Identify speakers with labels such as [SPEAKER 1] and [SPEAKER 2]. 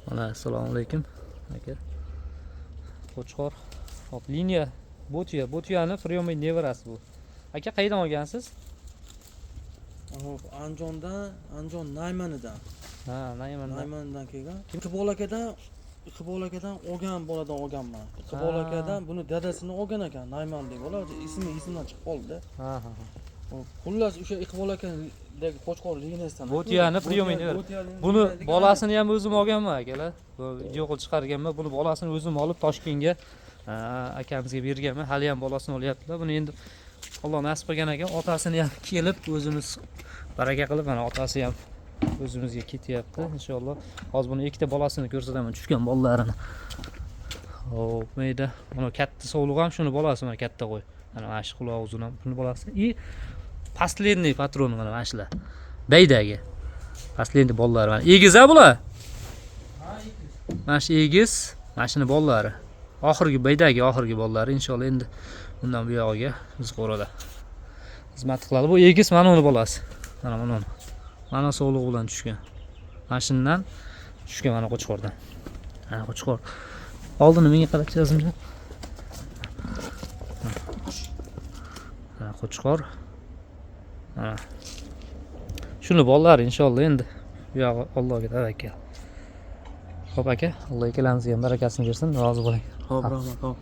[SPEAKER 1] Mana assalomu alaykum aka. Qo'chqor. Hop, liniya Bo'tiyani Fryomiy nevarasi bu. Aka qayerdan olgansiz?
[SPEAKER 2] Hop, Andijon Naymanidan.
[SPEAKER 1] Ha, Naymandan.
[SPEAKER 2] Naymandan kelgan. Iqbol akadan olgan boladan olganman. Iqbol akadan buni dadasini olgan ekan, Nayman deb bola. Ismidan chiqib qoldi.
[SPEAKER 1] Ha.
[SPEAKER 2] Hop, xullas o'sha Iqbol akadagi Qo'chqor liniyasidan.
[SPEAKER 1] Bo'tiyani Fryomiy nevarasi. Buni bolasini ham o'zim olganman akalar. Bu video qilib chiqarganman. Buni bolasini o'zim olib Toshkentga akamizga berganman. Hali ham bolasini olyaptilar. Buni endi Alloh nasib qilgan ekan, otasini ham kelib o'zimiz baraka qilib mana otasi ham o'zimizga ketyapti inshaalloh. Hozir buni ikkita bolasini ko'rsataman, tushgan bolalarini. Hop, mayda. Mana katta sovliq ham shuni bolasi, mana katta qo'y. Mana shu quloq uzun ham buni bolasi. И последний patron mana shular. Baydagi. Последний bolalari mana. Egiz-a bular? Ha, egiz. Mana shu egiz, mana shuni bolalari. Baydagi oxirgi bolalari inshaalloh endi bundan bu yog'iga biz qo'rada xizmat qiladi. Bu egiz mana uni bolasi. Mana sovliq bilan tushgan. Mashindan tushgan mana Qo'chqordan. Ha, Qo'chqor. Oldini menga qaratchazimda. Ha, Qo'chqor. Ha. Shuni bolalari inshaalloh endi bu yog'i Allohga tavakkal. Xo'p aka, Alloh ikkalangizga ham barakasini bersin. Rozi bo'ling.
[SPEAKER 2] Hop, rahmat. Hop.